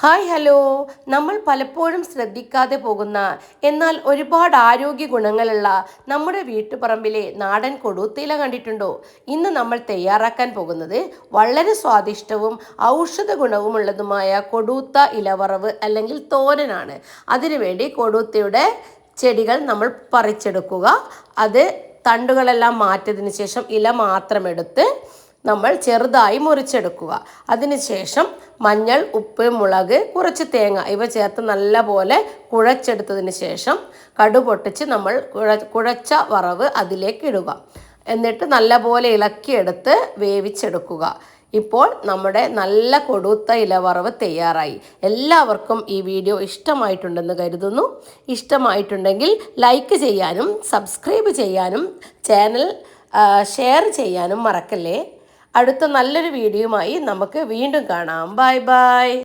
Hi hello. നമ്മൾ പലപ്പോഴും ശ്രദ്ധിക്കാതെ പോകുന്ന എന്നാൽ ഒരുപാട് ആരോഗ്യ ഗുണങ്ങളുള്ള നമ്മുടെ വീട്ടുപറമ്പിലെ നാടൻ കൊടുത്തില കണ്ടിട്ടുണ്ടോ? ഇന്ന് നമ്മൾ തയ്യാറാക്കാൻ പോകുന്നത് വളരെ സ്വാദിഷ്ടവും ഔഷധ ഗുണവുമുള്ളതുമായ കൊടുത്ത ഇലവറവ് അല്ലെങ്കിൽ തോരനാണ്. അതിനുവേണ്ടി കൊടുത്തയുടെ ചെടികൾ നമ്മൾ പറിച്ചെടുക്കുക. അത് തണ്ടുകളെല്ലാം മാറ്റിയതിന് ശേഷം ഇല മാത്രം എടുത്ത് നമ്മൾ ചെറുതായി മുറിച്ചെടുക്കുക. അതിനുശേഷം മഞ്ഞൾ, ഉപ്പ്, മുളക്, കുറച്ച് തേങ്ങ ഇവ ചേർത്ത് നല്ലപോലെ കുഴച്ചെടുത്തതിന് ശേഷം കടുപൊട്ടിച്ച് നമ്മൾ കുഴച്ച വറവ് അതിലേക്ക് ഇടുക. എന്നിട്ട് നല്ലപോലെ ഇളക്കിയെടുത്ത് വേവിച്ചെടുക്കുക. ഇപ്പോൾ നമ്മുടെ നല്ല കൊടുത്ത ഇലവറവ് തയ്യാറായി. എല്ലാവർക്കും ഈ വീഡിയോ ഇഷ്ടമായിട്ടുണ്ടെന്ന് കരുതുന്നു. ഇഷ്ടമായിട്ടുണ്ടെങ്കിൽ ലൈക്ക് ചെയ്യാനും സബ്സ്ക്രൈബ് ചെയ്യാനും ചാനൽ ഷെയർ ചെയ്യാനും മറക്കല്ലേ. അടുത്ത നല്ലൊരു വീഡിയോയുമായി നമുക്ക് വീണ്ടും കാണാം. Bye bye.